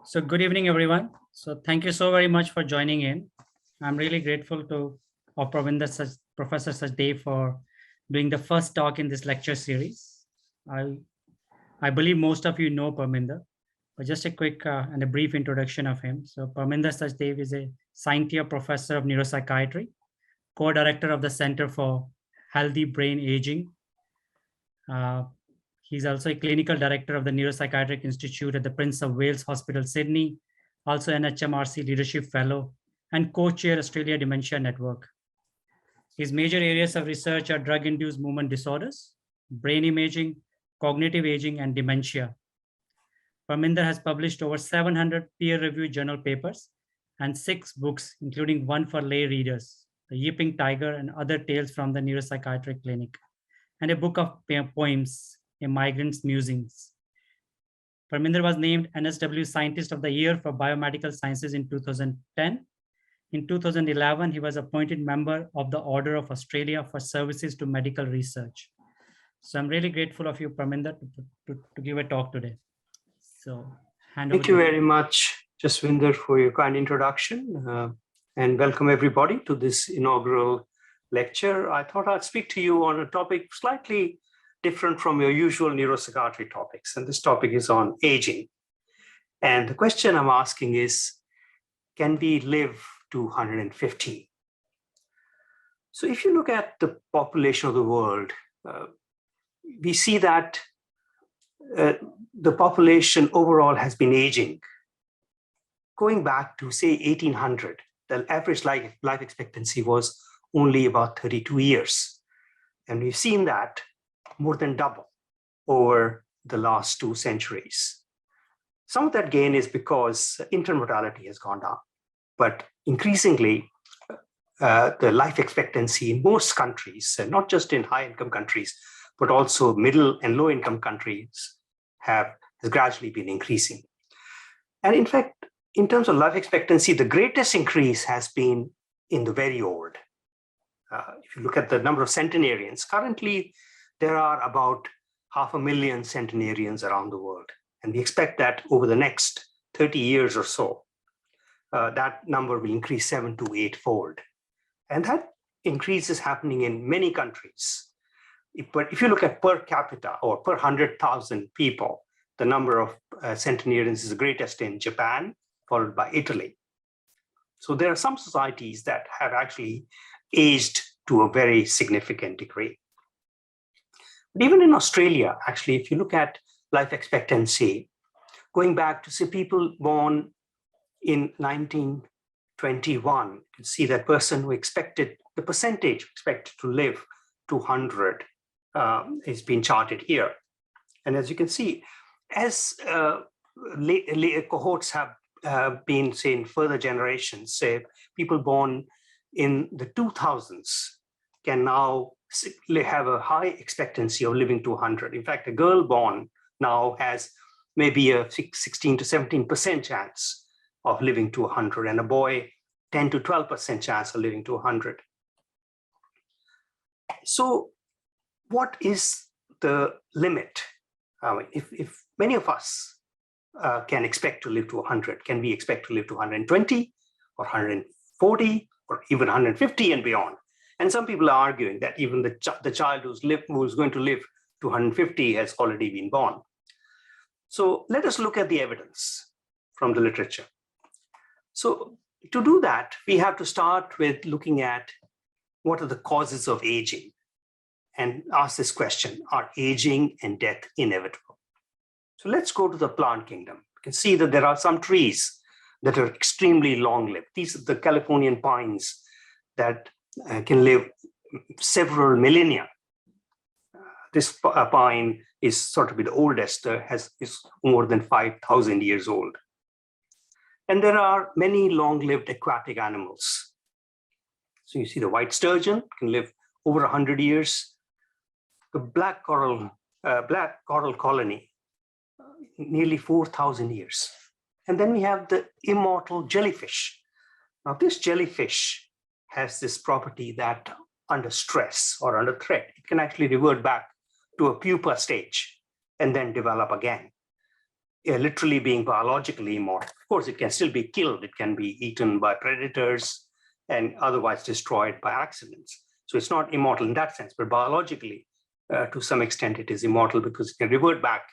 So good evening, everyone. So thank you so very much for joining in. I'm really grateful to Professor Sachdev for doing the first talk in this lecture series. I believe most of you know Perminder, but just a quick and a brief introduction of him. So Perminder Sachdev is a scientific professor of neuropsychiatry, co-director of the Center for Healthy Brain Aging. He's also a clinical director of the Neuropsychiatric Institute at the Prince of Wales Hospital, Sydney, also an HMRC Leadership Fellow, and co-chair Australia Dementia Network. His major areas of research are drug-induced movement disorders, brain imaging, cognitive aging, and dementia. Perminder has published over 700 peer-reviewed journal papers and 6 books, including one for lay readers, The Yipping Tiger and Other Tales from the Neuropsychiatric Clinic, and a book of poems, A Migrant's Musings. Perminder was named NSW Scientist of the Year for Biomedical Sciences in 2010. In 2011, he was appointed member of the Order of Australia for services to medical research. So I'm really grateful of you, Perminder, to give a talk today. So thank you very much, Jaswinder, for your kind introduction, and welcome everybody to this inaugural lecture. I thought I'd speak to you on a topic slightly different from your usual neuropsychiatry topics. And this topic is on aging. And the question I'm asking is, can we live to 150? So if you look at the population of the world, we see that the population overall has been aging. Going back to, say, 1800, the average life expectancy was only about 32 years. And we've seen that more than double over the last 2 centuries. Some of that gain is because intermodality has gone down, but increasingly the life expectancy in most countries, not just in high-income countries, but also middle and low-income countries has gradually been increasing. And in fact, in terms of life expectancy, the greatest increase has been in the very old. If you look at the number of centenarians, currently there are about 500,000 centenarians around the world. And we expect that over the next 30 years or so, that number will increase 7 to 8-fold. And that increase is happening in many countries. But if you look at per capita or per 100,000 people, the number of centenarians is the greatest in Japan, followed by Italy. So there are some societies that have actually aged to a very significant degree. But even in Australia, actually, if you look at life expectancy, going back to, say, people born in 1921, you can see that person who expected, the percentage expected to live to 100 is being charted here. And as you can see, as cohorts have been, say, in further generations, say, people born in the 2000s can now have a high expectancy of living to 100. In fact, a girl born now has maybe a 16 to 17% chance of living to 100, and a boy 10 to 12% chance of living to 100. So what is the limit? If many of us can expect to live to 100, can we expect to live to 120 or 140 or even 150 and beyond? And some people are arguing that even the child who's going to live to 150 has already been born. So let us look at the evidence from the literature. So to do that, we have to start with looking at what are the causes of aging and ask this question: are aging and death inevitable? So let's go to the plant kingdom. You can see that there are some trees that are extremely long-lived. These are the Californian pines that can live several millennia. This pine is sort of the oldest, is more than 5,000 years old. And there are many long-lived aquatic animals. So you see the white sturgeon can live over 100 years. The black coral colony, nearly 4,000 years. And then we have the immortal jellyfish. Now this jellyfish has this property that under stress or under threat, it can actually revert back to a pupa stage and then develop again. literally being biologically immortal. Of course, it can still be killed. It can be eaten by predators and otherwise destroyed by accidents. So it's not immortal in that sense, but biologically, to some extent, it is immortal because it can revert back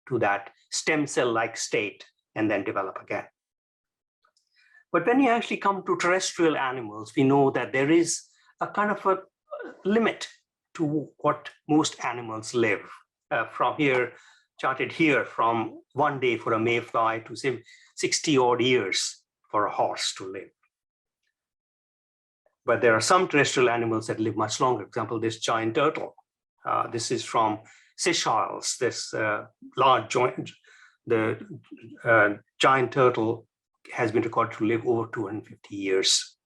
to that stem cell-like state and then develop again. But when you actually come to terrestrial animals, we know that there is a kind of a limit to what most animals live. From here, charted here, from 1 day for a mayfly to say 60 odd years for a horse to live. But there are some terrestrial animals that live much longer. For example, this giant turtle. This is from Seychelles, this large joint. The giant turtle has been recorded to live over 250 years.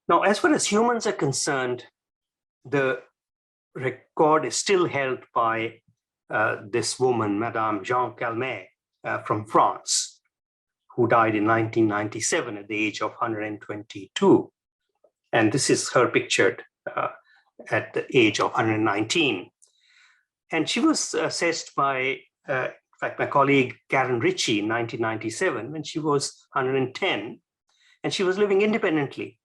Now, as far as humans are concerned, the record is still held by this woman, Madame Jean Calmet, from France, who died in 1997 at the age of 122. And this is her pictured at the age of 119. And she was assessed by, in fact, my colleague Karen Ritchie in 1997 when she was 110, and she was living independently.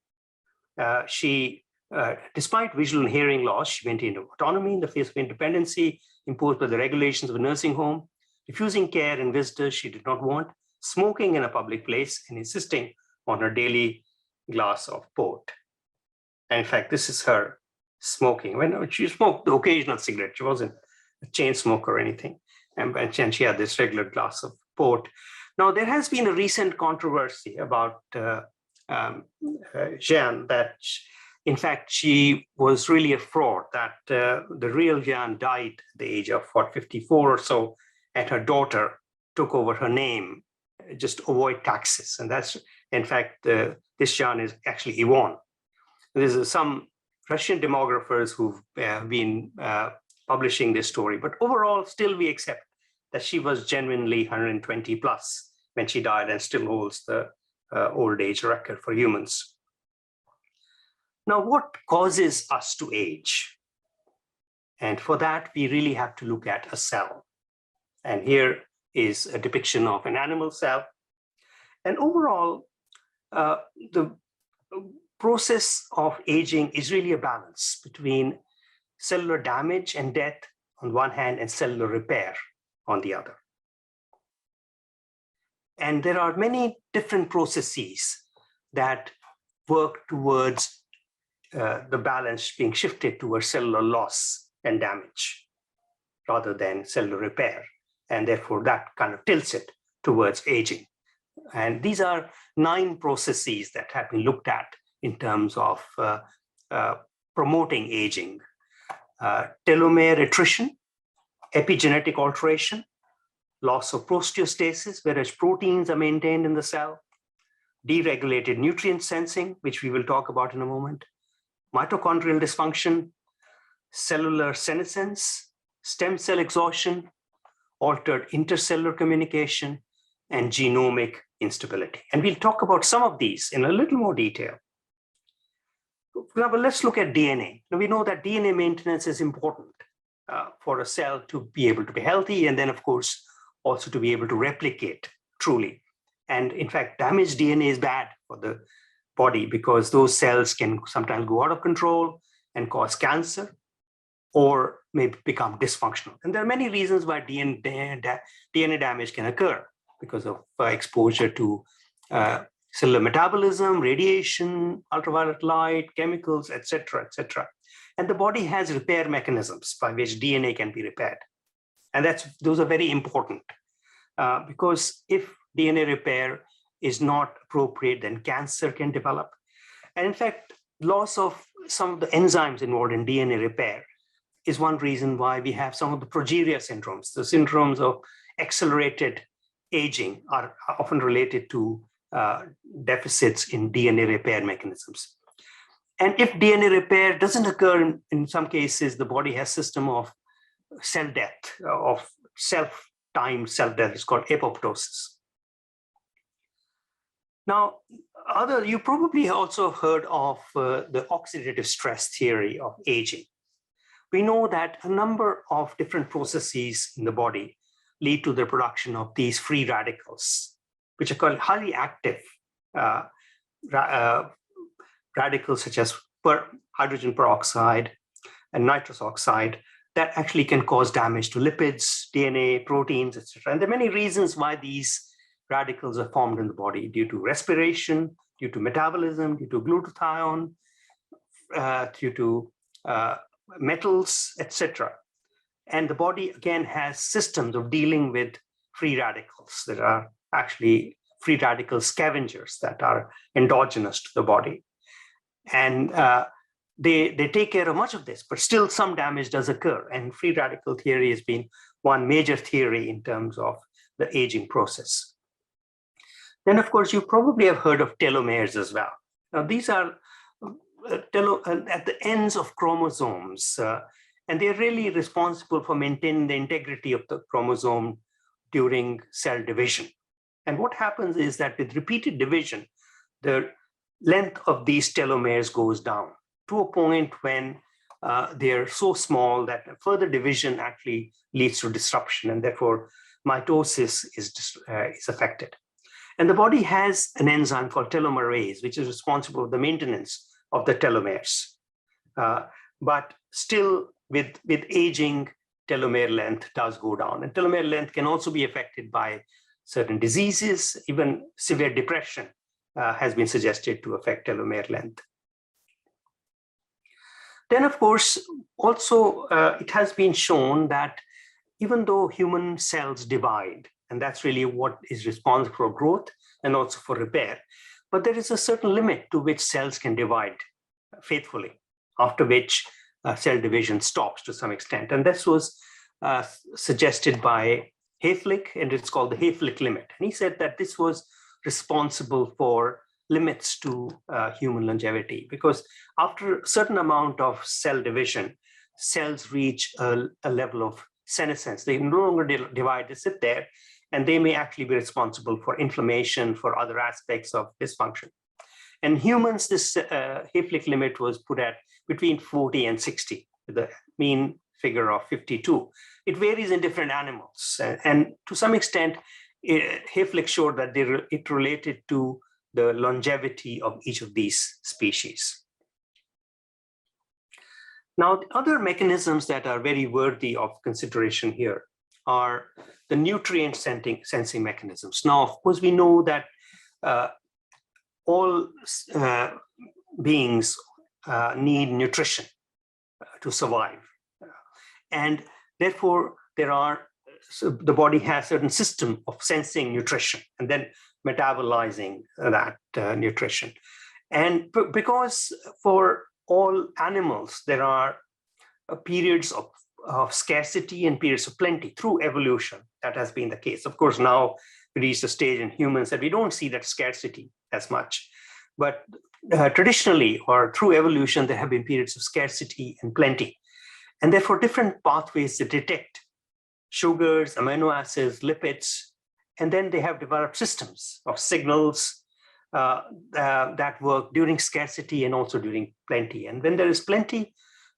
Despite visual and hearing loss, she maintained autonomy in the face of independency imposed by the regulations of a nursing home, refusing care and visitors she did not want, smoking in a public place, and insisting on her daily glass of port. And in fact, this is her smoking. When she smoked the occasional cigarette, she wasn't a chain smoker or anything. And she had this regular glass of port. Now, there has been a recent controversy about Jeanne, that in fact, she was really a fraud, that the real Jeanne died at the age of 54 or so, and her daughter took over her name just to avoid taxes. And that's, in fact, this Jeanne is actually Yvonne. There's some Russian demographers who've been publishing this story, but overall, still we accept that she was genuinely 120 plus when she died and still holds the old age record for humans. Now, what causes us to age? And for that, we really have to look at a cell. And here is a depiction of an animal cell. And overall, the process of aging is really a balance between cellular damage and death on one hand and cellular repair on the other. And there are many different processes that work towards the balance being shifted towards cellular loss and damage rather than cellular repair. And therefore, that kind of tilts it towards aging. And these are 9 processes that have been looked at in terms of promoting aging. Telomere attrition, epigenetic alteration, loss of proteostasis, whereas proteins are maintained in the cell, deregulated nutrient sensing, which we will talk about in a moment, mitochondrial dysfunction, cellular senescence, stem cell exhaustion, altered intercellular communication, and genomic instability. And we'll talk about some of these in a little more detail. Now, let's look at DNA. Now, we know that DNA maintenance is important for a cell to be able to be healthy, and then, of course, also to be able to replicate truly. And in fact, damaged DNA is bad for the body because those cells can sometimes go out of control and cause cancer or may become dysfunctional. And there are many reasons why DNA damage can occur because of exposure to cellular metabolism, radiation, ultraviolet light, chemicals, etc., etc. And the body has repair mechanisms by which DNA can be repaired. And those are very important because if DNA repair is not appropriate, then cancer can develop. And in fact, loss of some of the enzymes involved in DNA repair is one reason why we have some of the progeria syndromes. The syndromes of accelerated aging are often related to deficits in DNA repair mechanisms. And if DNA repair doesn't occur, in some cases, the body has a system of cell death, of self-timed cell death. It's called apoptosis. Now, you probably also heard of the oxidative stress theory of aging. We know that a number of different processes in the body lead to the production of these free radicals, which are called highly active radicals such as hydrogen peroxide and nitrous oxide that actually can cause damage to lipids, DNA, proteins, etc. And there are many reasons why these radicals are formed in the body, due to respiration, due to metabolism, due to glutathione, due to metals, etc. And the body, again, has systems of dealing with free radicals. There are actually free radical scavengers that are endogenous to the body. And they take care of much of this, but still some damage does occur. And free radical theory has been one major theory in terms of the aging process. Then, of course, you probably have heard of telomeres as well. Now, these are at the ends of chromosomes, and they're really responsible for maintaining the integrity of the chromosome during cell division. And what happens is that with repeated division, the length of these telomeres goes down to a point when they're so small that further division actually leads to disruption, and therefore mitosis is affected. And the body has an enzyme called telomerase, which is responsible for the maintenance of the telomeres. But still, with aging, telomere length does go down. And telomere length can also be affected by certain diseases. Even severe depression has been suggested to affect telomere length. Then, of course, also it has been shown that even though human cells divide, and that's really what is responsible for growth and also for repair, but there is a certain limit to which cells can divide faithfully, after which cell division stops to some extent. And this was suggested by Hayflick, and it's called the Hayflick limit. And he said that this was responsible for limits to human longevity, because after a certain amount of cell division, cells reach a level of senescence. They no longer divide, they sit there, and they may actually be responsible for inflammation, for other aspects of dysfunction. In humans, this Hayflick limit was put at between 40 and 60, with a mean figure of 52. It varies in different animals. And to some extent, Hayflick showed that it related to the longevity of each of these species. Now, the other mechanisms that are very worthy of consideration here are the nutrient sensing mechanisms. Now, of course, we know that all beings need nutrition to survive. And therefore, the body has a certain system of sensing nutrition and then metabolizing that nutrition. And because for all animals, there are periods of scarcity and periods of plenty through evolution. That has been the case. Of course, now we reach a stage in humans that we don't see that scarcity as much. But traditionally, or through evolution, there have been periods of scarcity and plenty. And therefore, different pathways that detect sugars, amino acids, lipids, and then they have developed systems of signals that work during scarcity and also during plenty. And when there is plenty,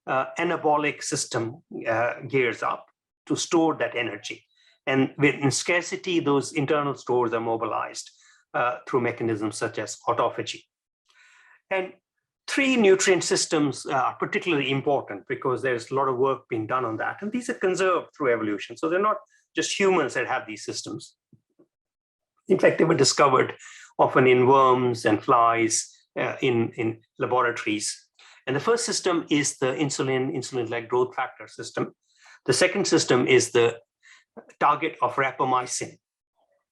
anabolic system gears up to store that energy. And in scarcity, those internal stores are mobilized through mechanisms such as autophagy. And three nutrient systems are particularly important because there's a lot of work being done on that. And these are conserved through evolution. So they're not just humans that have these systems. In fact, they were discovered often in worms and flies in laboratories. And the first system is the insulin-like growth factor system. The second system is the target of rapamycin.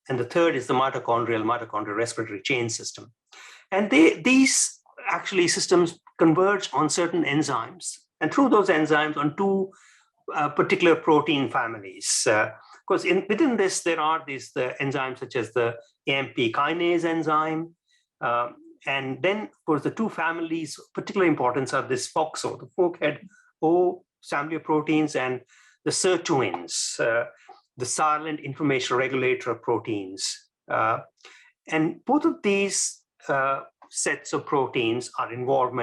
And the third is the mitochondrial respiratory chain system. And these actually systems converge on certain enzymes. And through those enzymes on two particular protein families. Because within this, there are the enzymes such as the AMP kinase enzyme. And then, of course, the two families of particular importance are this FOXO, the forkhead O family of proteins, and the sirtuins, the silent information regulator of proteins. And both of these sets of proteins are involved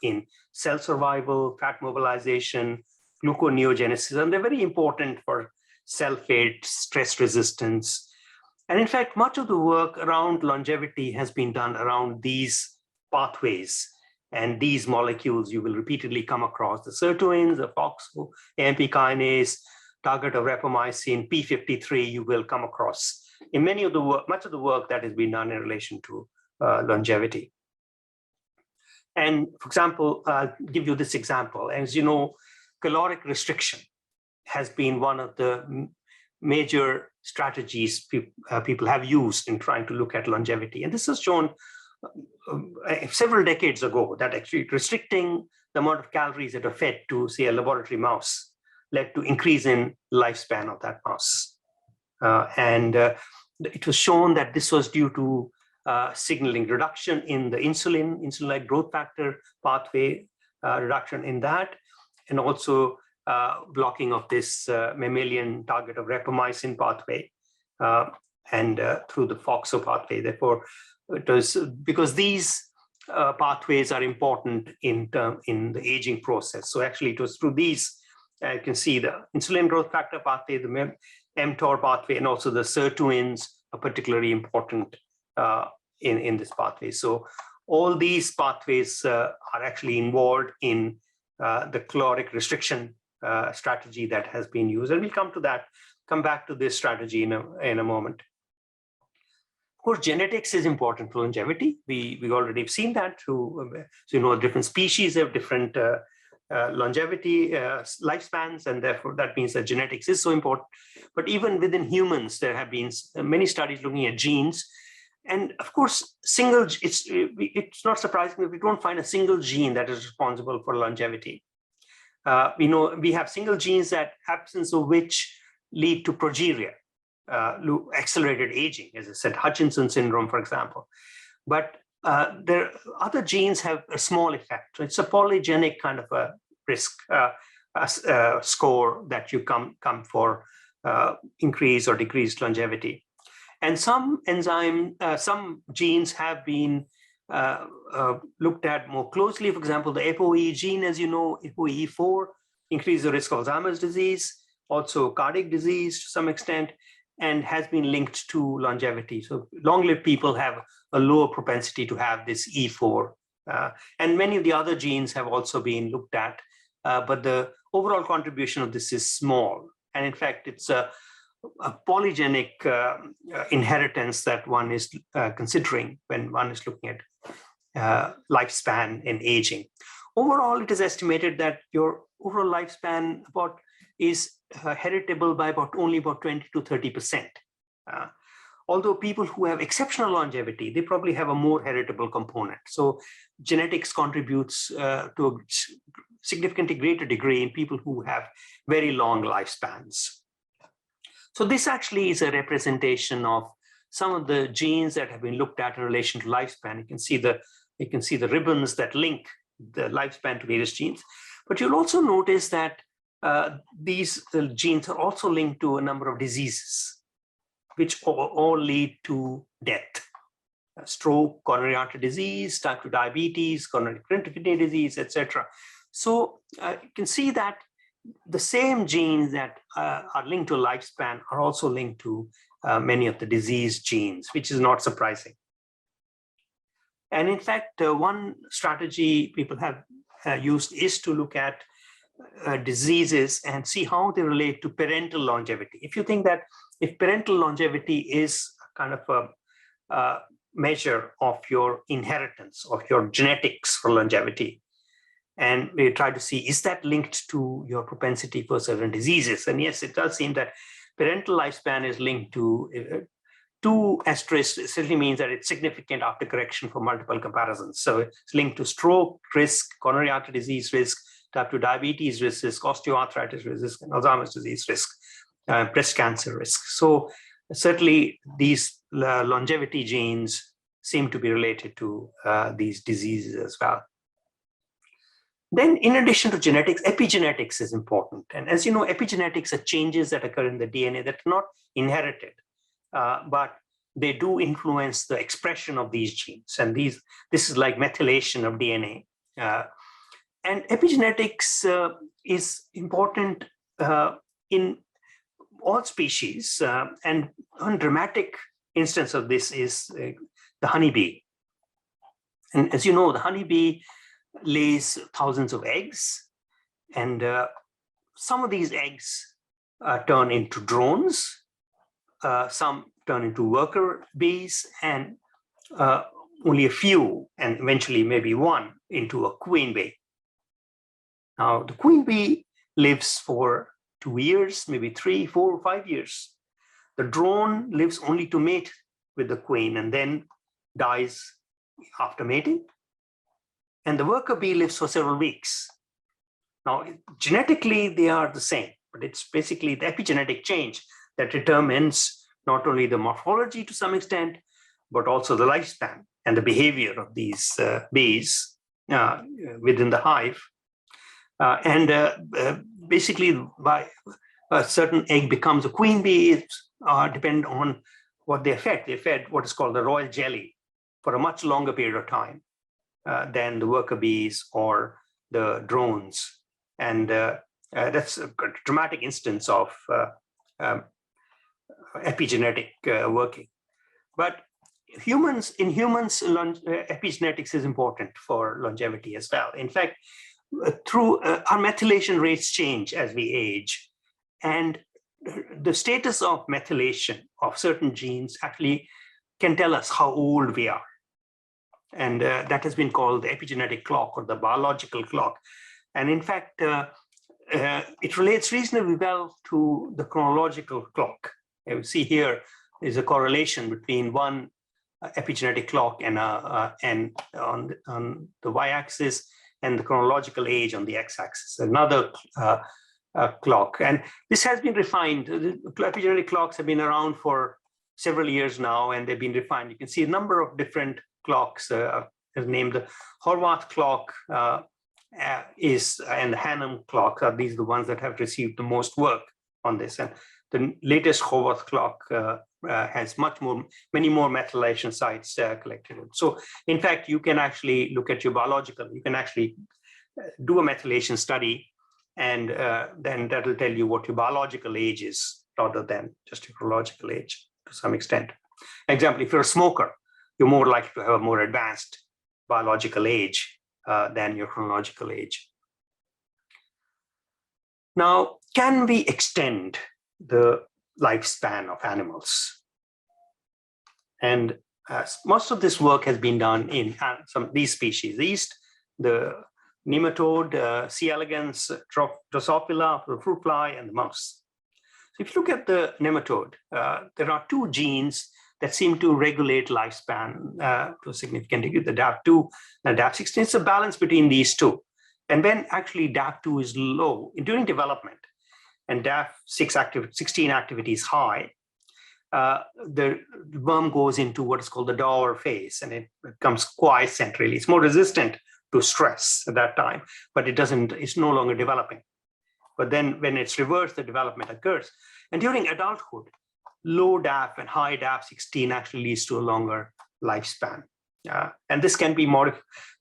in cell survival, fat mobilization, gluconeogenesis, and they're very important for self-hate, stress resistance. And in fact, much of the work around longevity has been done around these pathways and these molecules you will repeatedly come across: the sirtuins, the FOXO, AMP kinase, target of rapamycin, P53, you will come across in many of the work, much of the work that has been done in relation to longevity. And for example, I'll give you this example. As you know, caloric restriction has been one of the major strategies people have used in trying to look at longevity. And this was shown several decades ago, that actually restricting the amount of calories that are fed to, say, a laboratory mouse led to increase in lifespan of that mouse. It was shown that this was due to signaling reduction in the insulin-like growth factor pathway, reduction in that, and also blocking of this mammalian target of rapamycin pathway and through the FOXO pathway. Therefore, it was because these pathways are important in the aging process. So actually, it was through these. You can see the insulin growth factor pathway, the mTOR pathway, and also the sirtuins are particularly important in this pathway. So all these pathways are actually involved in the caloric restriction strategy that has been used. And we'll come back to this strategy in a moment. Of course, genetics is important for longevity. We already have seen that through, so you know, different species have different longevity lifespans, and therefore that means that genetics is so important. But even within humans, there have been many studies looking at genes. And of course, it's not surprising that we don't find a single gene that is responsible for longevity. We know we have single genes that absence of which lead to progeria, accelerated aging, as I said, Hutchinson syndrome, for example. But other genes have a small effect. So it's a polygenic kind of a risk score that you come for increased or decreased longevity. And some genes have been looked at more closely. For example, the ApoE gene, as you know, ApoE4, increase the risk of Alzheimer's disease, also cardiac disease to some extent, and has been linked to longevity. So long-lived people have a lower propensity to have this E4. And many of the other genes have also been looked at, but the overall contribution of this is small. And in fact, it's a polygenic inheritance that one is considering when one is looking at lifespan and aging. Overall, it is estimated that your overall lifespan is heritable by only about 20 to 30%. Although people who have exceptional longevity, they probably have a more heritable component. So genetics contributes to a significantly greater degree in people who have very long lifespans. So this actually is a representation of some of the genes that have been looked at in relation to lifespan. You can see the ribbons that link the lifespan to various genes. But you'll also notice that these genes are also linked to a number of diseases, which all lead to death. Stroke, coronary artery disease, type 2 diabetes, coronary kidney disease, etc. So you can see that the same genes that are linked to lifespan are also linked to many of the disease genes, which is not surprising. And in fact, one strategy people have used is to look at diseases and see how they relate to parental longevity. If you think that if parental longevity is kind of a measure of your inheritance, of your genetics for longevity, and we try to see, is that linked to your propensity for certain diseases? And yes, it does seem that parental lifespan is linked to 2 asterisks. It certainly means that it's significant after correction for multiple comparisons. So it's linked to stroke risk, coronary artery disease risk, type 2 diabetes risk, osteoarthritis risk, and Alzheimer's disease risk, breast cancer risk. So certainly these longevity genes seem to be related to these diseases as well. Then in addition to genetics, epigenetics is important. And as you know, epigenetics are changes that occur in the DNA that are not inherited, but they do influence the expression of these genes. And this is like methylation of DNA. And epigenetics is important in all species, and one dramatic instance of this is the honeybee. And as you know, the honeybee lays thousands of eggs, and some of these eggs turn into drones, some turn into worker bees, and only a few, and eventually maybe one, into a queen bee. Now, the queen bee lives for 2 years, maybe 3, 4, 5 years. The drone lives only to mate with the queen and then dies after mating. And the worker bee lives for several weeks. Now, genetically, they are the same, but it's basically the epigenetic change that determines not only the morphology to some extent, but also the lifespan and the behavior of these bees within the hive. Basically, by a certain egg becomes a queen bee, depend on what they fed. They fed what is called the royal jelly for a much longer period of time than the worker bees or the drones. And that's a dramatic instance of epigenetic working. But in humans, epigenetics is important for longevity as well. In fact, through our methylation rates change as we age, and the status of methylation of certain genes actually can tell us how old we are. And that has been called the epigenetic clock or the biological clock. And in fact, it relates reasonably well to the chronological clock. You see here is a correlation between one epigenetic clock and on the y-axis, and the chronological age on the x-axis, another clock. And this has been refined. The epigenetic clocks have been around for several years now, and they've been refined. You can see a number of different clocks named the Horvath clock and the Hannum clock. These are the ones that have received the most work on this. And the latest Horvath clock has many more methylation sites collected. So in fact, you can actually look at your biological, you can actually do a methylation study, and then that will tell you what your biological age is rather than just your chronological age to some extent. Example, if you're a smoker, you're more likely to have a more advanced biological age than your chronological age. Now, can we extend the lifespan of animals? And most of this work has been done in some of these species. The nematode, C. elegans, Drosophila, the fruit fly, and the mouse. So if you look at the nematode, there are two genes that seem to regulate lifespan to a significant degree, the DAP2 and DAP16. It's a balance between these two. And when actually DAP2 is low during development, and DAP16 activity is high, the worm goes into what is called the dower phase, and it becomes quiescent, really. It's more resistant to stress at that time, but it's no longer developing. But then when it's reversed, the development occurs. And during adulthood, low DAP and high DAP16 actually leads to a longer lifespan. And this can be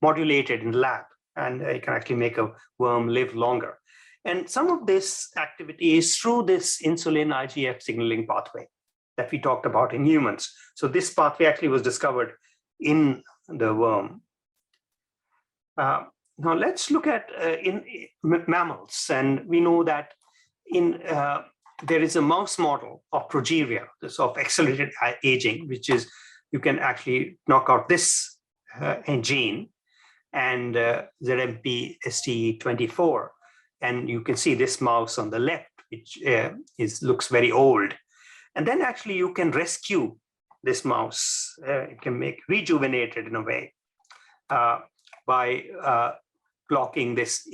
modulated in the lab, and it can actually make a worm live longer. And some of this activity is through this insulin IGF signaling pathway that we talked about in humans. So this pathway actually was discovered in the worm. Now let's look at in mammals, and we know that there is a mouse model of progeria, of accelerated aging, which is you can actually knock out this gene and ZMP-ST24. And you can see this mouse on the left, which looks very old. And then actually you can rescue this mouse. You can rejuvenate it in a way by blocking this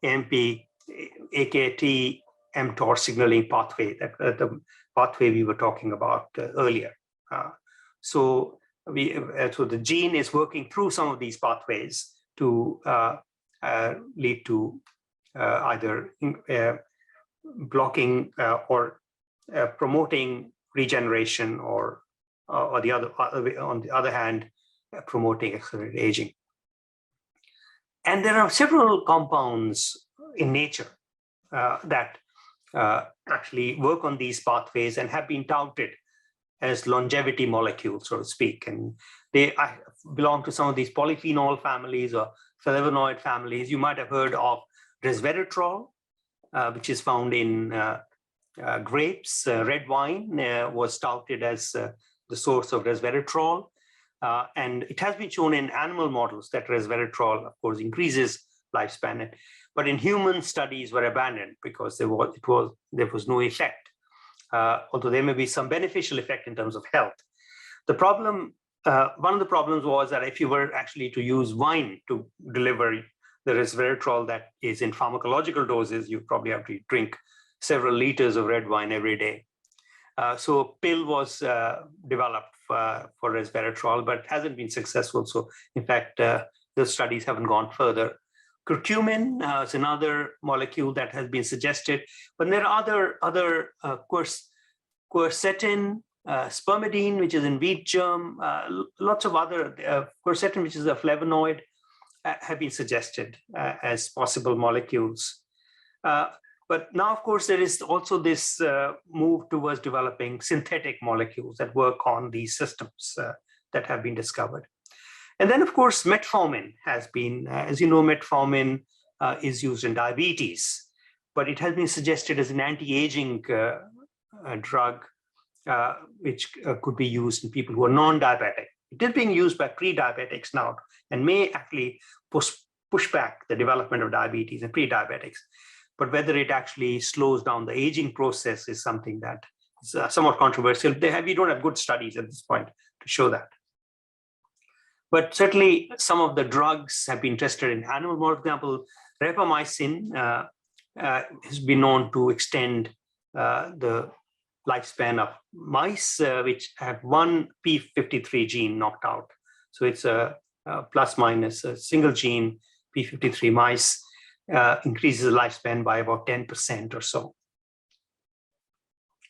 AMP-AKT mTOR signaling pathway, the pathway we were talking about earlier. So the gene is working through some of these pathways to lead to either blocking or promoting regeneration, or on the other hand, promoting accelerated aging. And there are several compounds in nature that actually work on these pathways and have been touted as longevity molecules, so to speak. And they belong to some of these polyphenol families or flavonoid families. You might have heard of resveratrol, which is found in grapes. Red wine was touted as the source of resveratrol. And it has been shown in animal models that resveratrol, of course, increases lifespan. But in human studies were abandoned because there was no effect, although there may be some beneficial effect in terms of health. The problem, one of the problems was that if you were actually to use wine to deliver the resveratrol that is in pharmacological doses, you probably have to drink several liters of red wine every day. So pill was developed for resveratrol, but hasn't been successful. So in fact, the studies haven't gone further. Curcumin is another molecule that has been suggested, but there are other quercetin, spermidine, which is in wheat germ, lots of other, quercetin, which is a flavonoid, have been suggested as possible molecules. But now, of course, there is also this move towards developing synthetic molecules that work on these systems that have been discovered. And then, of course, metformin has been, as you know, metformin is used in diabetes, but it has been suggested as an anti-aging drug, which could be used in people who are non-diabetic. It is being used by pre-diabetics now and may actually push back the development of diabetes in pre-diabetics. But whether it actually slows down the aging process is something that is somewhat controversial. We don't have good studies at this point to show that. But certainly some of the drugs have been tested in animals. For example, rapamycin has been known to extend the lifespan of mice, which have one p53 gene knocked out. So it's a plus minus a single gene, p53 mice, increases the lifespan by about 10% or so.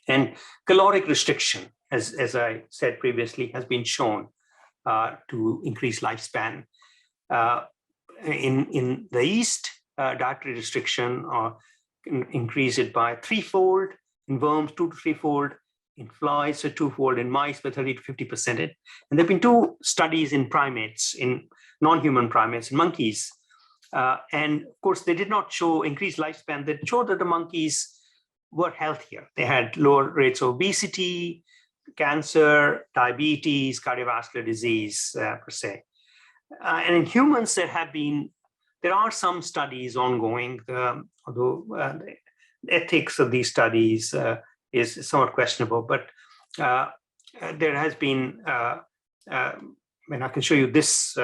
And caloric restriction, as I said previously, has been shown to increase lifespan. In the yeast, dietary restriction increase it by threefold, in worms 2 to 3-fold, in flies so 2-fold, in mice by 30 to 50%. And there have been 2 studies in primates, in non-human primates, in monkeys. And of course, they did not show increased lifespan. They showed that the monkeys were healthier. They had lower rates of obesity, cancer, diabetes, cardiovascular disease, per se. And in humans, there are some studies ongoing, although the ethics of these studies is somewhat questionable. But there has been, and I can show you this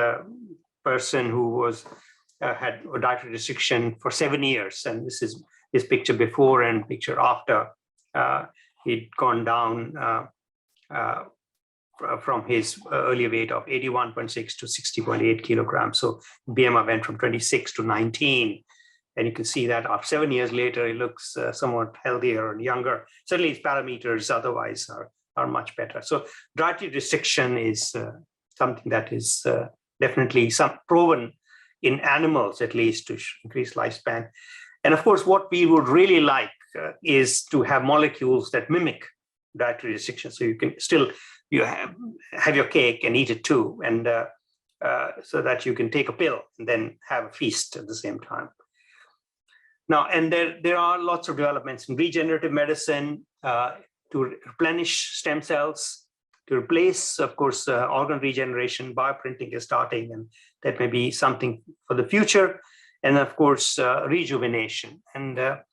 person who had a dietary restriction for 7 years, and this is his picture before and picture after. He'd gone down from his earlier weight of 81.6 to 60.8 kilograms. So BMI went from 26 to 19. And you can see that after 7 years later, he looks somewhat healthier and younger. Certainly his parameters otherwise are much better. So dietary restriction is something that is definitely proven in animals, at least, to increase lifespan. And of course, what we would really like is to have molecules that mimic dietary restriction. So you can still have your cake and eat it too, and so that you can take a pill and then have a feast at the same time. Now, and there are lots of developments in regenerative medicine to replenish stem cells, to replace, of course, organ regeneration. Bioprinting is starting, and that may be something for the future. And of course, rejuvenation. And there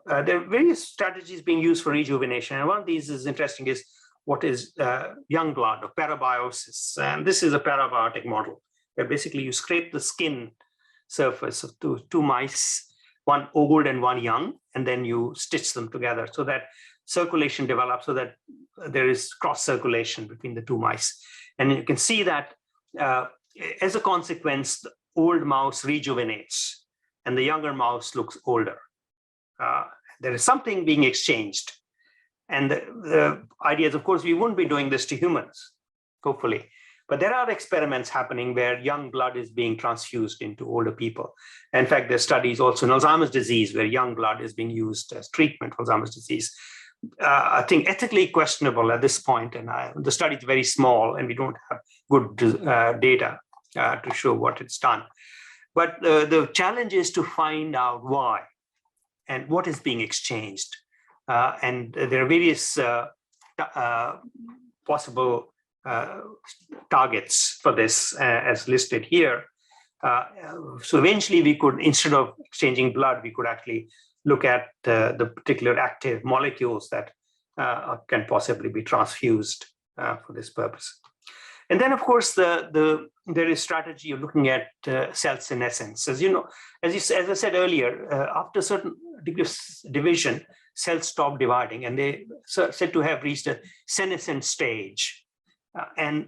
are various strategies being used for rejuvenation. And one of these is interesting, is what is young blood, or parabiosis. And this is a parabiotic model, where basically you scrape the skin surface of two mice, one old and one young, and then you stitch them together so that circulation develops, so that there is cross circulation between the 2 mice. And you can see that as a consequence, the old mouse rejuvenates and the younger mouse looks older. There is something being exchanged. And the idea is, of course, we wouldn't be doing this to humans, hopefully, But there are experiments happening where young blood is being transfused into older people. In fact, there are studies also in Alzheimer's disease where young blood is being used as treatment for Alzheimer's disease. I think ethically questionable at this point, and the study is very small, and we don't have good data to show what it's done. But the challenge is to find out why and what is being exchanged. And there are various possible targets for this as listed here. So eventually we could, instead of exchanging blood, we could actually look at the particular active molecules that can possibly be transfused for this purpose. And then, of course, there is strategy of looking at cell senescence. As you know, as I said earlier, after a certain degree of division, cells stop dividing, and they are said to have reached a senescent stage. And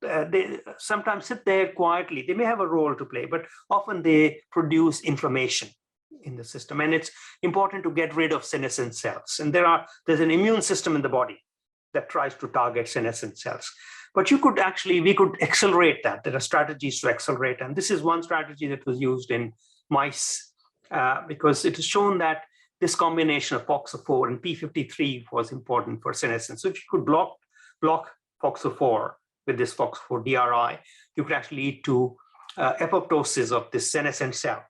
they sometimes sit there quietly. They may have a role to play, but often they produce inflammation in the system. And it's important to get rid of senescent cells. And there's an immune system in the body that tries to target senescent cells. But we could accelerate that. There are strategies to accelerate. And this is one strategy that was used in mice because it is shown that this combination of FOXO4 and P53 was important for senescence. So if you could block FOXO4 with this FOXO4 DRI, you could actually lead to apoptosis of this senescent cell,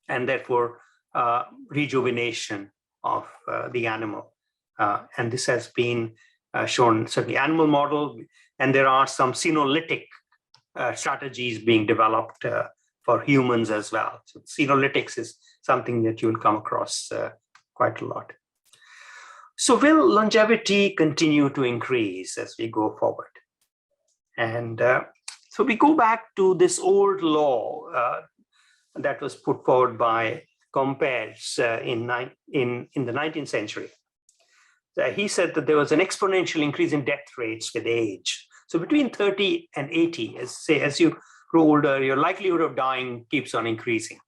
and therefore rejuvenation of the animal. And this has been shown certainly animal model, and there are some senolytic strategies being developed for humans as well. So senolytics is something that you will come across quite a lot. So will longevity continue to increase as we go forward? And so we go back to this old law that was put forward by comprise in the 19th century. He said that there was an exponential increase in death rates with age. So between 30 and 80, as you grow older, your likelihood of dying keeps on increasing.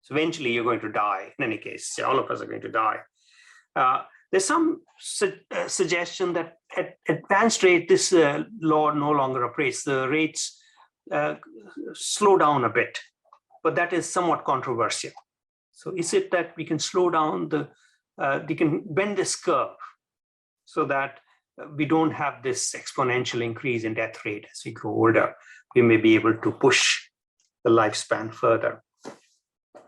So eventually you're going to die. In any case, all of us are going to die. There's some suggestion that at advanced rate, this law no longer operates. The rates slow down a bit, but that is somewhat controversial. So is it that we can slow down we can bend this curve so that we don't have this exponential increase in death rate as we grow older? We may be able to push the lifespan further.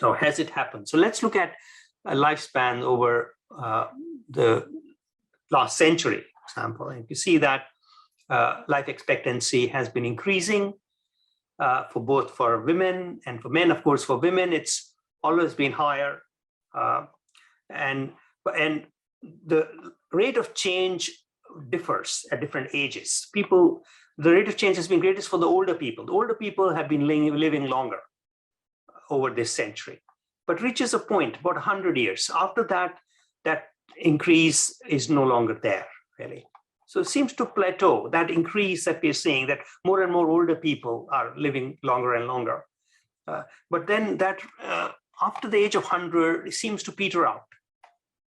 So has it happened? So let's look at a lifespan over the last century, for example. And you see that life expectancy has been increasing for both women and for men. Of course, for women, it's always been higher. And the rate of change differs at different ages. The rate of change has been greatest for the older people. The older people have been living longer over this century, but reaches a point about 100 years. After that, that increase is no longer there, really. So it seems to plateau, that increase that we're seeing, that more and more older people are living longer and longer. But then that after the age of 100, it seems to peter out.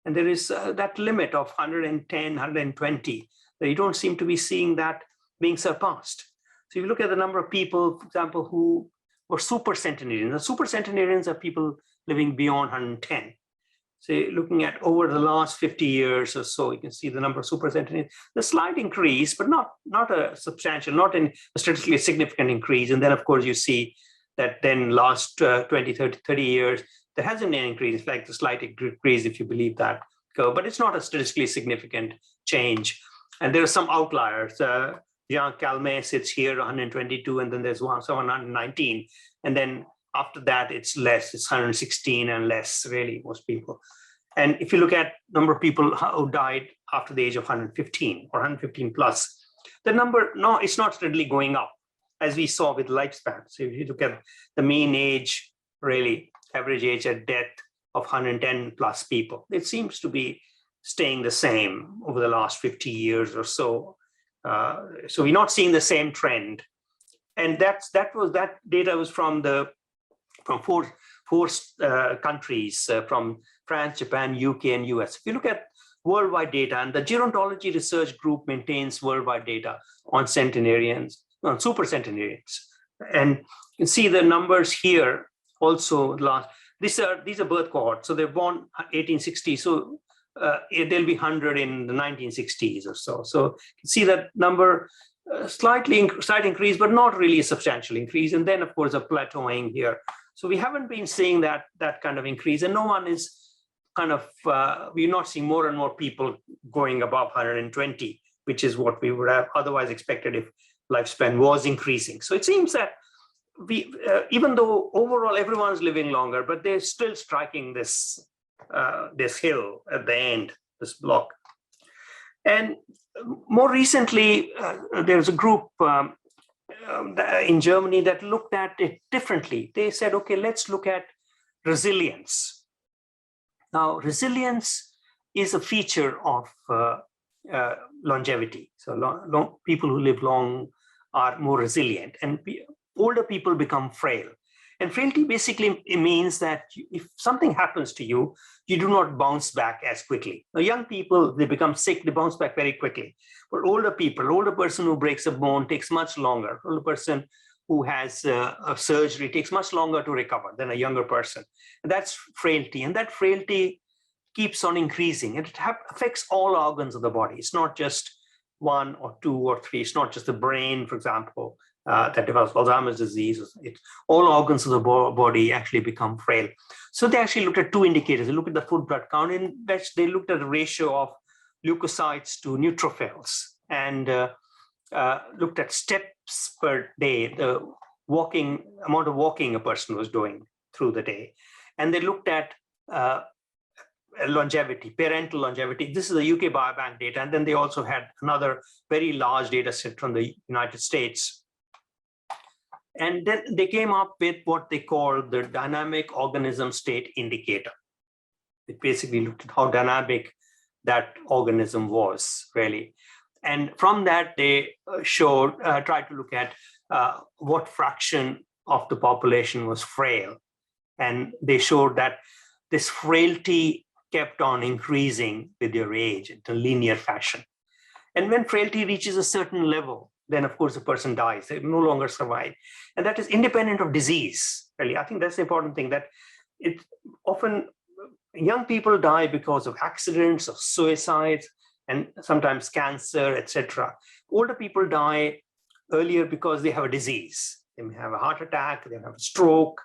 And there is that limit of 110, 120, that you don't seem to be seeing that being surpassed. So if you look at the number of people, for example, who were super centenarians. The super centenarians are people living beyond 110. So looking at over the last 50 years or so, you can see the number of super centenarians. The slight increase, but not a substantial, not in a statistically significant increase. And then, of course, you see that then last 20, 30 years, there hasn't been an increase. It's like the slight increase, if you believe that curve, but it's not a statistically significant change. And there are some outliers. Jean Calmet sits here, 122, and then there's someone 119. And then after that, it's less, it's 116 and less, really, most people. And if you look at number of people who died after the age of 115 or 115 plus, the number, no, it's not steadily going up, as we saw with lifespan. So if you look at the mean age, really, average age at death of 110 plus people, it seems to be staying the same over the last 50 years or so. So we're not seeing the same trend. And that data was from four countries, from France, Japan, UK, and US. If you look at worldwide data, and the Gerontology Research Group maintains worldwide data on centenarians, on super centenarians. And you can see the numbers here also. These are birth cohorts. So they're born 1860. So there'll be 100 in the 1960s or so. So you can see that number slight increase, but not really a substantial increase. And then, of course, a plateauing here. So we haven't been seeing that kind of increase, and no one is kind of, we're not seeing more and more people going above 120, which is what we would have otherwise expected if lifespan was increasing. So it seems that we, even though overall everyone's living longer, but they're still striking this hill at the end, this block. And more recently, there's a group in Germany that looked at it differently. They said, okay, let's look at resilience. Now, resilience is a feature of longevity. So people who live long are more resilient, and older people become frail. And frailty basically means that if something happens to you, you do not bounce back as quickly. Now, young people, they become sick, they bounce back very quickly. But older people, older person who breaks a bone takes much longer. Older person who has a surgery takes much longer to recover than a younger person. And that's frailty. And that frailty keeps on increasing. And it affects all organs of the body. It's not just one or two or three. It's not just the brain, for example, that develops Alzheimer's disease. All organs of the body actually become frail. So they actually looked at two indicators. They looked at the full blood count, in which they looked at the ratio of leukocytes to neutrophils, and looked at steps per day, the amount of walking a person was doing through the day. And they looked at longevity, parental longevity. This is the UK Biobank data. And then they also had another very large data set from the United States. And then they came up with what they call the dynamic organism state indicator. It basically looked at how dynamic that organism was, really. And from that, they tried to look at what fraction of the population was frail. And they showed that this frailty kept on increasing with your age in a linear fashion. And when frailty reaches a certain level, then of course the person dies. They no longer survive. And that is independent of disease, really. I think that's the important thing, that it often, young people die because of accidents, of suicides, and sometimes cancer, etc. Older people die earlier because they have a disease. They may have a heart attack, they have a stroke,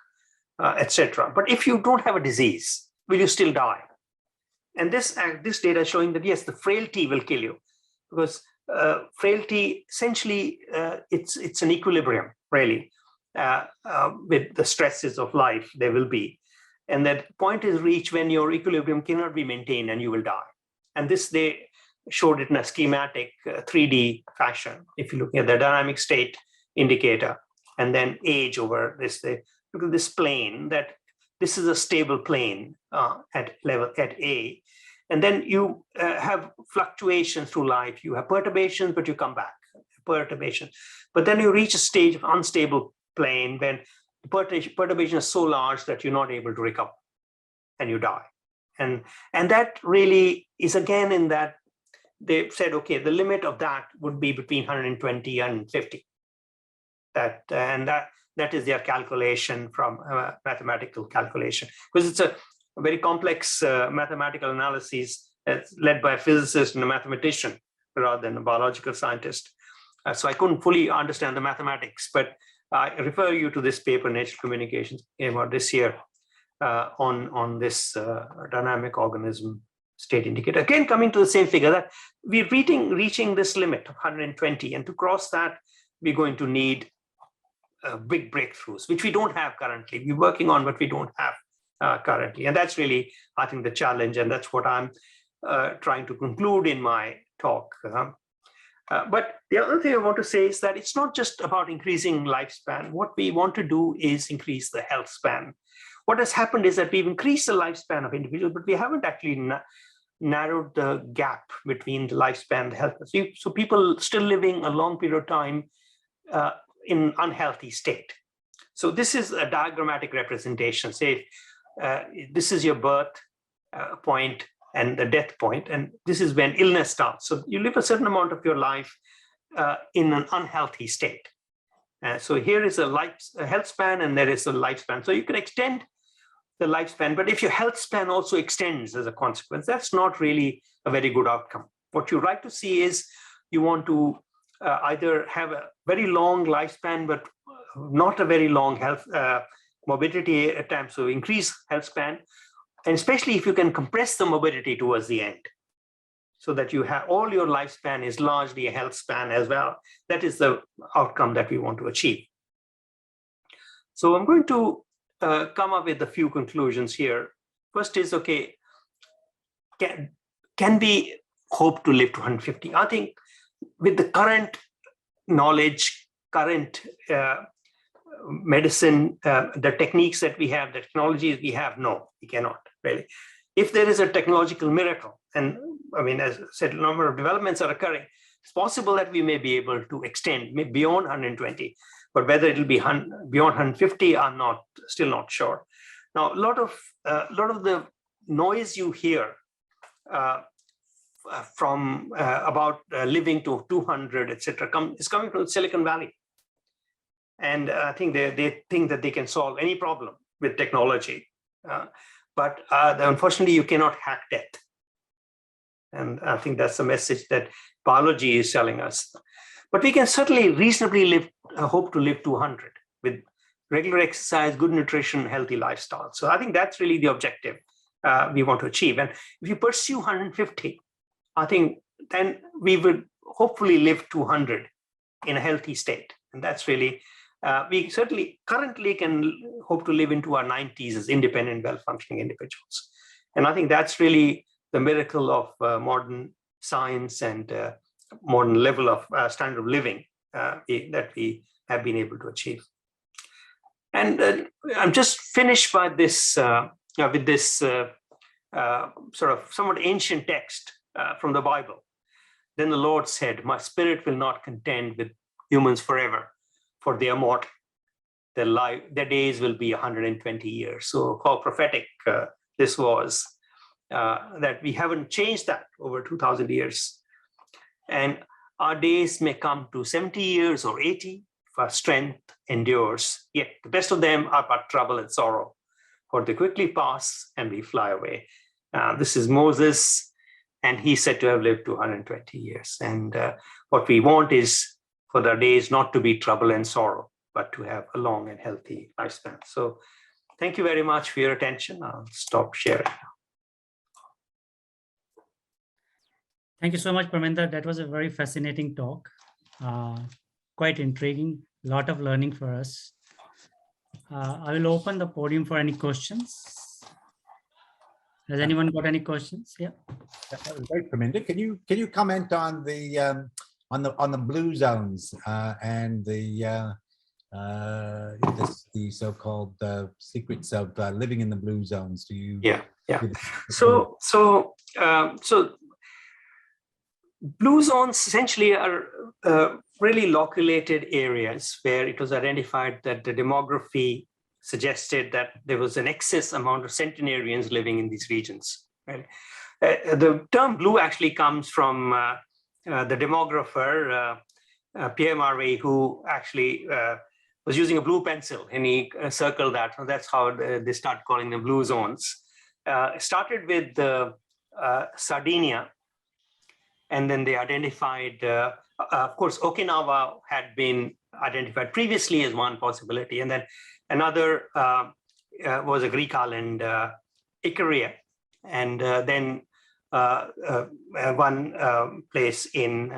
etc. But if you don't have a disease, will you still die? And this data is showing that yes, the frailty will kill you, because frailty essentially it's an equilibrium, really, with the stresses of life there will be, and that point is reached when your equilibrium cannot be maintained and you will die. And this they showed it in a schematic 3D fashion. If you look at the dynamic state indicator and then age over this, they look at this plane, that this is a stable plane at A. And then you have fluctuations through life. You have perturbations, but you come back, perturbations. But then you reach a stage of unstable plane when the perturbation is so large that you're not able to recover and you die. And that really is again in that they said, okay, the limit of that would be between 120 and 50. That is their calculation from mathematical calculation, because it's a very complex mathematical analysis led by a physicist and a mathematician rather than a biological scientist. So I couldn't fully understand the mathematics, but I refer you to this paper, Nature Communications, came out this year on this dynamic organism state indicator. Again, coming to the same figure, that we're reaching this limit of 120, and to cross that, we're going to need big breakthroughs, which we don't have currently. We're working on, but we don't have currently. And that's really, I think, the challenge, and that's what I'm trying to conclude in my talk. But the other thing I want to say is that it's not just about increasing lifespan. What we want to do is increase the health span. What has happened is that we've increased the lifespan of individuals, but we haven't actually narrowed the gap between the lifespan and the health. So people still living a long period of time in unhealthy state. So this is a diagrammatic representation. Say, this is your birth point, and the death point. And this is when illness starts. So you live a certain amount of your life in an unhealthy state. So here is a health span, and there is a lifespan. So you can extend the lifespan, but if your health span also extends as a consequence, that's not really a very good outcome. What you like to see is you want to either have a very long lifespan, but not a very long health morbidity at times, so increase health span, and especially if you can compress the morbidity towards the end, so that you have all your lifespan is largely a health span as well. That is the outcome that we want to achieve. So I'm going to come up with a few conclusions here. First is, okay, can we hope to live to 150? I think with the current knowledge, current medicine, the techniques that we have, the technologies we have, no, we cannot really. If there is a technological miracle, and I mean, as I said, a number of developments are occurring, it's possible that we may be able to extend beyond 120, but whether it'll be beyond 150, I'm still not sure. Now, a lot of the noise you hear from about living to 200, etc., is coming from Silicon Valley. And I think they think that they can solve any problem with technology. But unfortunately, you cannot hack death. And I think that's the message that biology is telling us. But we can certainly reasonably hope to live to 100 with regular exercise, good nutrition, healthy lifestyle. So I think that's really the objective we want to achieve. And if you pursue 150, I think then we would hopefully live to 100 in a healthy state. And that's really, we certainly currently can hope to live into our 90s as independent, well-functioning individuals. And I think that's really the miracle of modern science and modern level of standard of living that we have been able to achieve. And I'm just finished by this with this sort of somewhat ancient text from the Bible. Then the Lord said, "My spirit will not contend with humans forever, for they are mortal. Their days will be 120 years." So how prophetic this was, that we haven't changed that over 2,000 years. And our days may come to 70 years or 80, if our strength endures. Yet the best of them are but trouble and sorrow, for they quickly pass and we fly away. This is Moses, and he said to have lived to 120 years. And what we want is for their days not to be trouble and sorrow, but to have a long and healthy lifespan. So thank you very much for your attention. I'll stop sharing now. Thank you so much, Perminder. That was a very fascinating talk. Quite intriguing, a lot of learning for us. I will open the podium for any questions. Has anyone got any questions? Yeah. That was great, Perminder. Can you comment on the blue zones and the so-called secrets of living in the blue zones? Do you? Yeah. So blue zones essentially are really loculated areas where it was identified that the demography suggested that there was an excess amount of centenarians living in these regions. Right? The term blue actually comes from the demographer, Pierre Marvet, who actually was using a blue pencil, and he circled that. So that's how they start calling them blue zones. It started with Sardinia, and then they identified, of course, Okinawa had been identified previously as one possibility, and then another was a Greek island, Icaria, and then one place in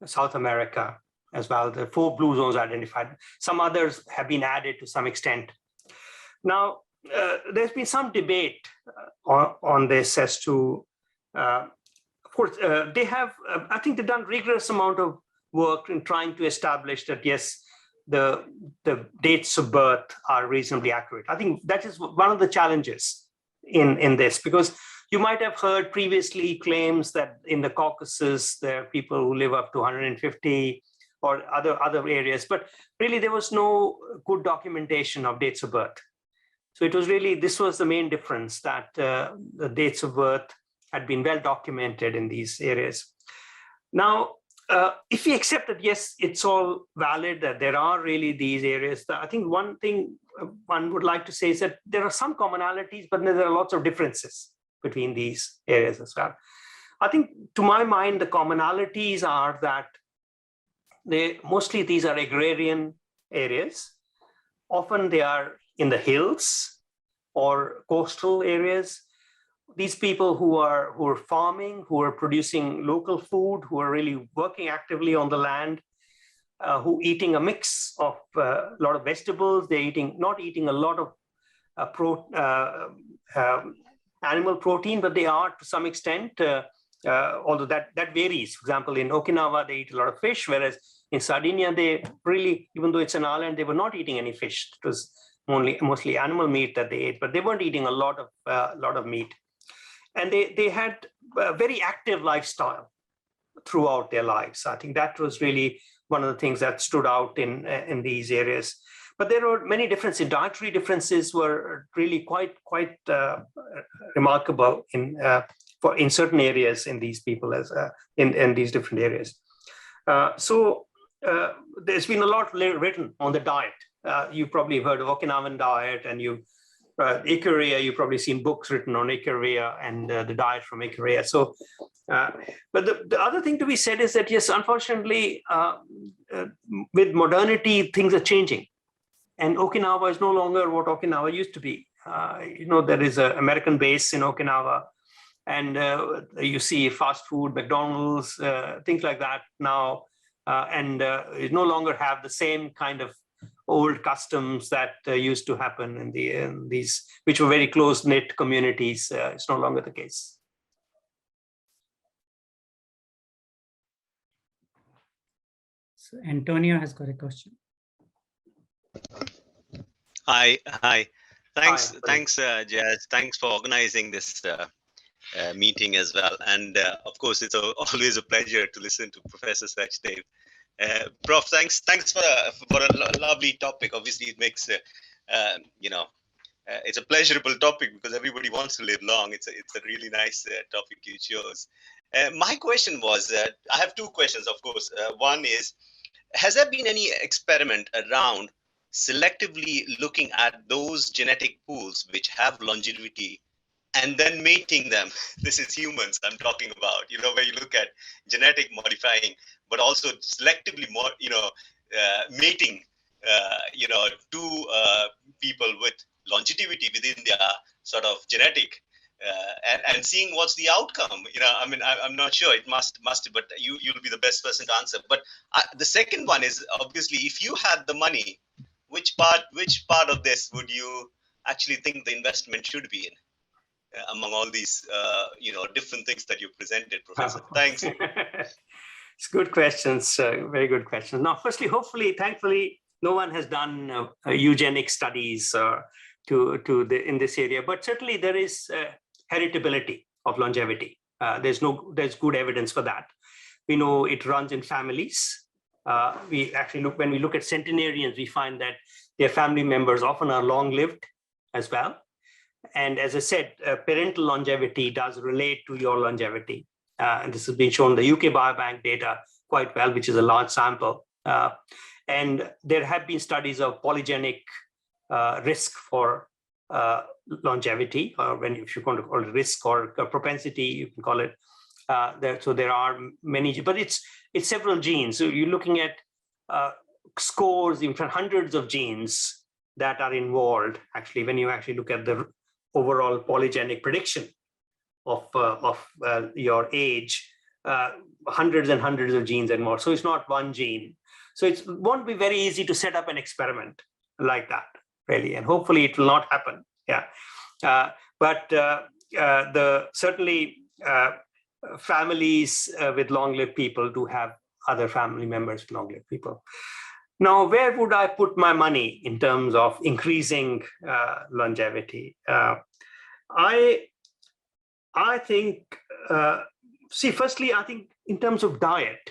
South America as well. The 4 blue zones identified. Some others have been added to some extent. Now, there's been some debate on this as to, of course, they have, I think they've done rigorous amount of work in trying to establish that, yes, the dates of birth are reasonably accurate. I think that is one of the challenges in this, because you might have heard previously claims that in the Caucasus, there are people who live up to 150 or other areas, but really there was no good documentation of dates of birth. So it was really, this was the main difference, that the dates of birth had been well documented in these areas. Now, if we accept that, yes, it's all valid, that there are really these areas, I think one thing one would like to say is that there are some commonalities, but there are lots of differences between these areas as well. I think, to my mind, the commonalities are that mostly these are agrarian areas. Often they are in the hills or coastal areas. These people who are farming, who are producing local food, who are really working actively on the land, who eating a mix of a lot of vegetables. They're not eating a lot of animal protein, but they are to some extent, although that varies. For example, in Okinawa, they eat a lot of fish, whereas in Sardinia, they really, even though it's an island, they were not eating any fish. It was mostly animal meat that they ate, but they weren't eating a lot of meat. And they had a very active lifestyle throughout their lives. I think that was really one of the things that stood out in these areas. But there were many differences. Dietary differences were really quite remarkable in certain areas in these people, in these different areas. So there's been a lot written on the diet. You probably heard of Okinawan diet, and Ikuria, you've probably seen books written on Ikuria and the diet from Ikuria. So, but the other thing to be said is that, yes, unfortunately, with modernity, things are changing. And Okinawa is no longer what Okinawa used to be. There is an American base in Okinawa, and you see fast food, McDonald's, things like that now, and it no longer have the same kind of old customs that used to happen in these, which were very close-knit communities. It's no longer the case. So Antonio has got a question. Hi. Thanks, Hi. Jazz. Thanks for organizing this meeting as well. And of course, it's always a pleasure to listen to Professor Sachdev. Prof, thanks for a lovely topic. Obviously, it makes it's a pleasurable topic because everybody wants to live long. It's a really nice topic you chose. My question was, I have two questions, of course. One is, has there been any experiment around selectively looking at those genetic pools which have longevity and then mating them? This is humans I'm talking about, where you look at genetic modifying, but also selectively mating, two people with longevity within their sort of genetic, and seeing what's the outcome. I'm not sure. It must, but you'll be the best person to answer. But the second one is, obviously, if you had the money, which part of this would you actually think the investment should be in? Among all these, different things that you presented, Professor. Thanks. It's good questions, very good questions. Now, firstly, thankfully, no one has done eugenic studies in this area, but certainly there is heritability of longevity. There's good evidence for that. We know it runs in families. We actually when we look at centenarians, we find that their family members often are long-lived as well. And as I said, parental longevity does relate to your longevity. And this has been shown in the UK Biobank data quite well, which is a large sample. And there have been studies of polygenic risk for longevity, or if you want to call it risk or propensity, you can call it. So there are many, but it's several genes. So you're looking at scores, in fact, hundreds of genes that are involved. Actually, when you actually look at the overall polygenic prediction of your age, hundreds and hundreds of genes and more. So it's not one gene. So it won't be very easy to set up an experiment like that, really, and hopefully it will not happen. Yeah, but certainly families with long-lived people do have other family members with long-lived people. Now, where would I put my money in terms of increasing longevity? I think, firstly, I think in terms of diet,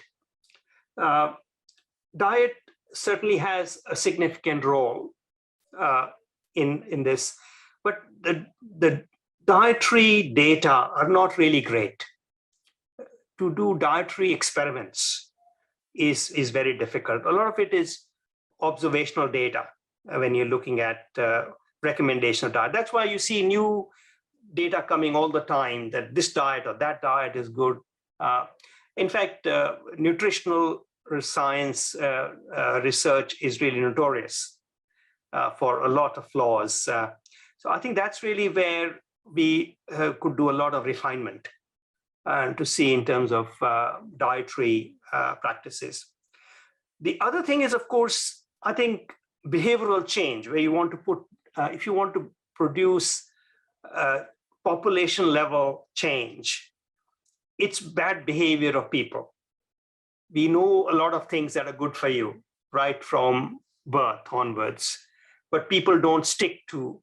diet certainly has a significant role in this, but the dietary data are not really great. To do dietary experiments is very difficult. A lot of it is observational data when you're looking at recommendation of diet. That's why you see new data coming all the time that this diet or that diet is good. In fact, nutritional science research is really notorious for a lot of flaws. So I think that's really where we could do a lot of refinement to see in terms of dietary practices. The other thing is, of course, I think behavioral change, where you want to put, if you want to produce population level change, it's bad behavior of people. We know a lot of things that are good for you right from birth onwards, but people don't stick to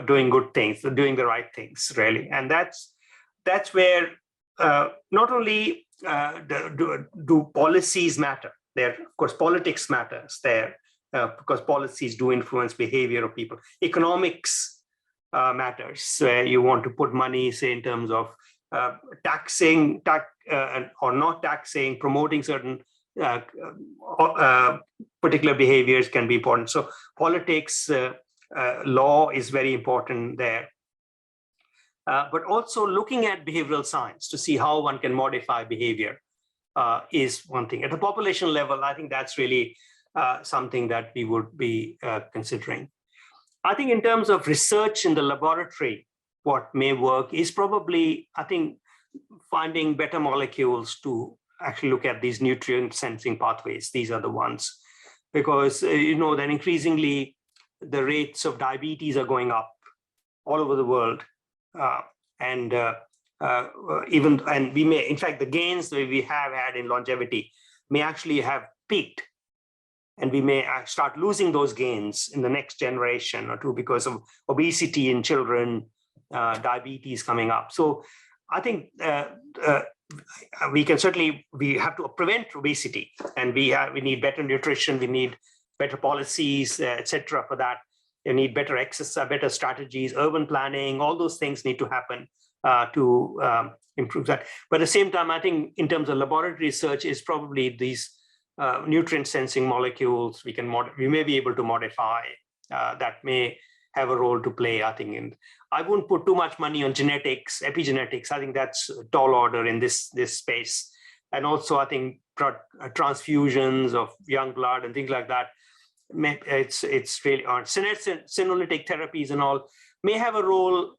doing good things, doing the right things, really. And that's where not only do policies matter. There, of course, politics matters there because policies do influence behavior of people. Economics matters. You want to put money, say, in terms of taxing or not taxing, promoting certain particular behaviors can be important. So politics, law is very important there. But also looking at behavioral science to see how one can modify behavior is one thing. At the population level, I think that's really something that we would be considering. I think in terms of research in the laboratory, what may work is probably, I think, finding better molecules to actually look at these nutrient sensing pathways. These are the ones, because you know that increasingly the rates of diabetes are going up all over the world. And we may, in fact, the gains that we have had in longevity may actually have peaked, and we may start losing those gains in the next generation or two because of obesity in children, diabetes coming up. So I think we have to prevent obesity, and we need better nutrition, we need better policies, etc. for that. You need better exercise, better strategies, urban planning, all those things need to happen to improve that. But at the same time, I think in terms of laboratory research is probably these nutrient sensing molecules we may be able to modify that may have a role to play, I think. And I wouldn't put too much money on genetics, epigenetics. I think that's a tall order in this space. And also, I think transfusions of young blood and things like that, it's really on senolytic therapies and all may have a role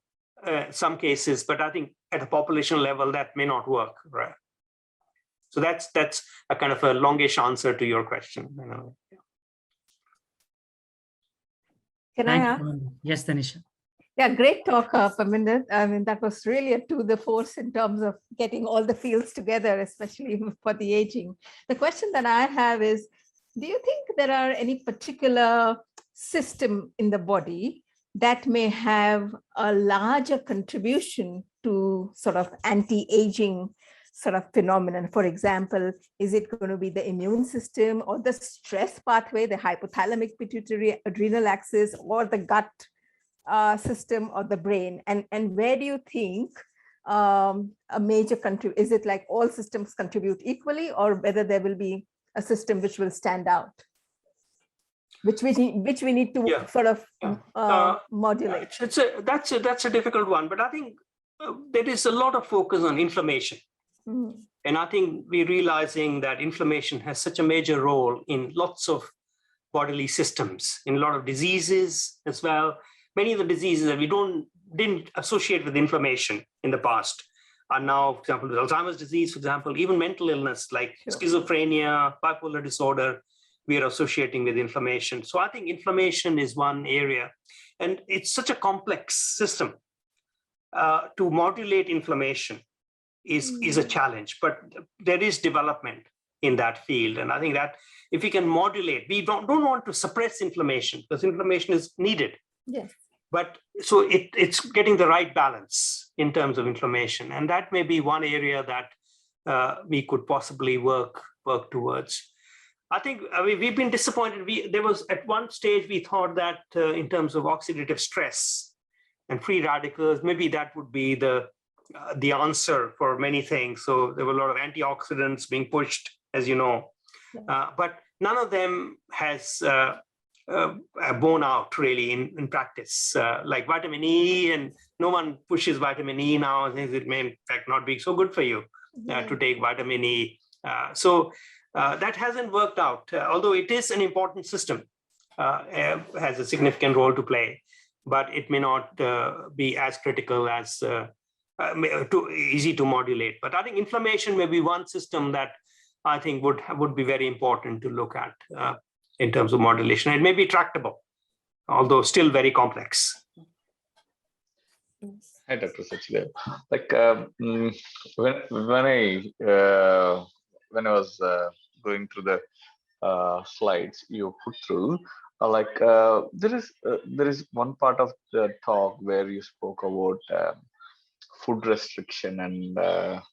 some cases, but I think at a population level that may not work, right? So that's a kind of a longish answer to your question. You know. Can I ask? Yes, Tanisha. Yeah, great talk, Perminder. I mean, that was really a tour de force in terms of getting all the fields together, especially for the aging. The question that I have is, do you think there are any particular system in the body that may have a larger contribution to sort of anti-aging sort of phenomenon? For example, is it going to be the immune system or the stress pathway, the hypothalamic pituitary adrenal axis, or the gut system or the brain? And where do you think a major is it like all systems contribute equally, or whether there will be a system which will stand out, which we need to sort of modulate? That's a difficult one, but I think there is a lot of focus on inflammation. Mm-hmm. And I think we're realizing that inflammation has such a major role in lots of bodily systems, in a lot of diseases as well. Many of the diseases that we didn't associate with inflammation in the past are now, for example, Alzheimer's disease, for example, even mental illness like schizophrenia, bipolar disorder, we are associating with inflammation. So I think inflammation is one area, and it's such a complex system. To modulate inflammation is a challenge, but there is development in that field. And I think that if we can modulate, we don't want to suppress inflammation because inflammation is needed. Yes. But so it's getting the right balance in terms of inflammation. And that may be one area that we could possibly work towards. I think we've been disappointed. There was at one stage we thought that in terms of oxidative stress, and free radicals, maybe that would be the answer for many things. So there were a lot of antioxidants being pushed, as you know, but none of them has borne out really in practice, like vitamin E, and no one pushes vitamin E now. I think it may in fact not be so good for you to take vitamin E. So that hasn't worked out, although it is an important system, has a significant role to play, but it may not be as critical as too easy to modulate. But I think inflammation may be one system that I think would be very important to look at in terms of modulation. It may be tractable, although still very complex. Hi, Dr. Sachdev. Like when I was going through the slides you put through, there is one part of the talk where you spoke about food restriction and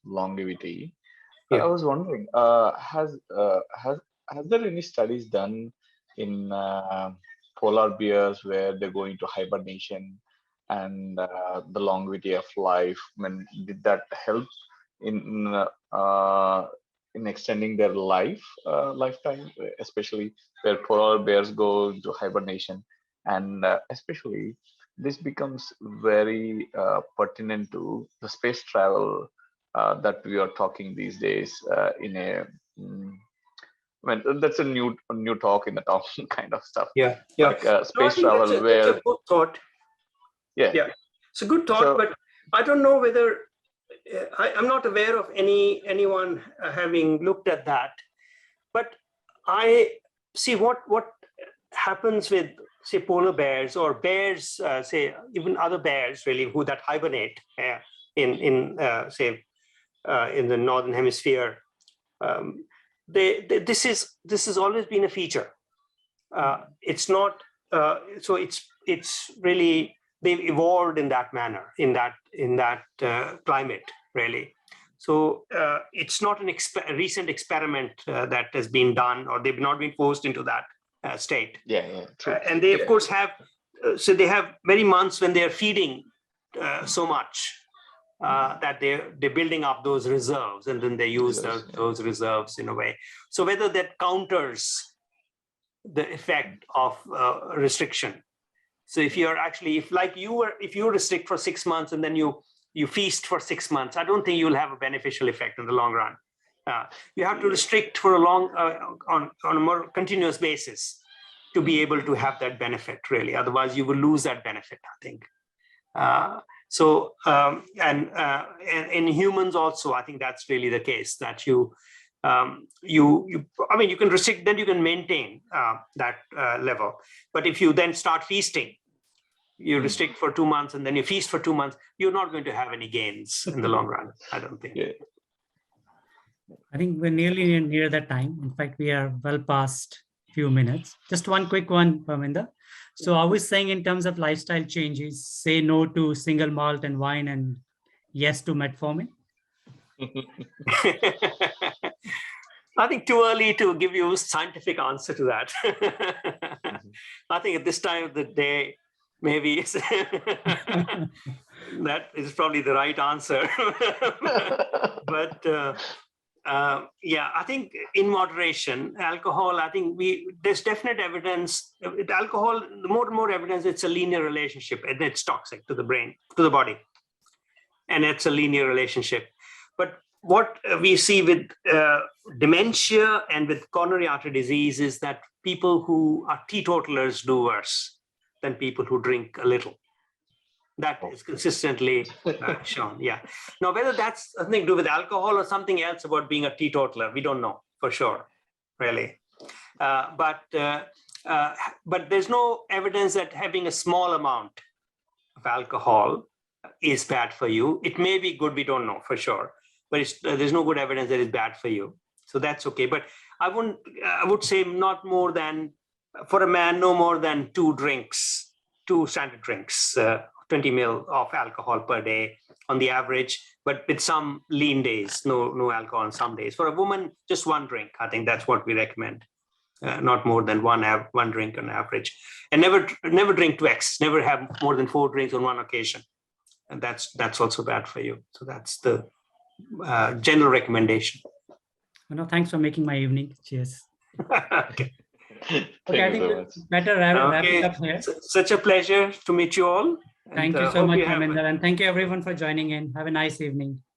longevity. I was wondering, has there any studies done in polar bears where they go into hibernation and the longevity of life? Did that help in extending their lifetime, especially where polar bears go into hibernation, and especially this becomes very pertinent to the space travel that we are talking these days that's a new talk in the talk kind of stuff. Like space travel that's a good thought. It's a good thought, so, but I don't know whether I'm not aware of anyone having looked at that. But I see what happens with, say, polar bears or bears, say even other bears really who that hibernate in the northern hemisphere. This has always been a feature. It's not so. It's really they've evolved in that manner, in that climate really. So it's not a recent experiment that has been done, or they've not been forced into that state. True. And they of course have. So they have many months when they are feeding so much. That they're building up those reserves, and then they use those reserves in a way. So whether that counters the effect of restriction. So if you're actually, if you restrict for 6 months and then you feast for 6 months, I don't think you'll have a beneficial effect in the long run. You have to restrict for a long, on a more continuous basis to be able to have that benefit really. Otherwise you will lose that benefit, I think. So and in humans also, I think that's really the case, that you can restrict, then you can maintain that level. But if you then start feasting, you restrict for 2 months and then you feast for 2 months, you're not going to have any gains in the long run, I don't think. I think we're nearly near that time. In fact, we are well past a few minutes. Just one quick one, Perminder. So I was saying in terms of lifestyle changes, say no to single malt and wine and yes to metformin. I think too early to give you a scientific answer to that. I think at this time of the day, maybe that is probably the right answer. But I think in moderation, alcohol, I think there's definite evidence. With alcohol, the more and more evidence, it's a linear relationship, and it's toxic to the brain, to the body. And it's a linear relationship. But what we see with dementia and with coronary artery disease is that people who are teetotalers do worse than people who drink a little. That is consistently shown. Now, whether that's something to do with alcohol or something else about being a teetotaler, we don't know for sure, really. But there's no evidence that having a small amount of alcohol is bad for you. It may be good, we don't know for sure. But there's no good evidence that it's bad for you. So that's okay. But I would say not more than, for a man, no more than 2 standard drinks, 20 ml of alcohol per day on the average, but with some lean days, no alcohol on some days. For a woman, just 1 drink. I think that's what we recommend. not more than one drink on average, and never drink to X. Never have more than 4 drinks on one occasion, and that's also bad for you. So that's the general recommendation. No, thanks for making my evening. Cheers. Okay. Okay, I think it's better wrap it up here. Such a pleasure to meet you all. Thank you so much, Perminder, and thank you everyone for joining in. Have a nice evening.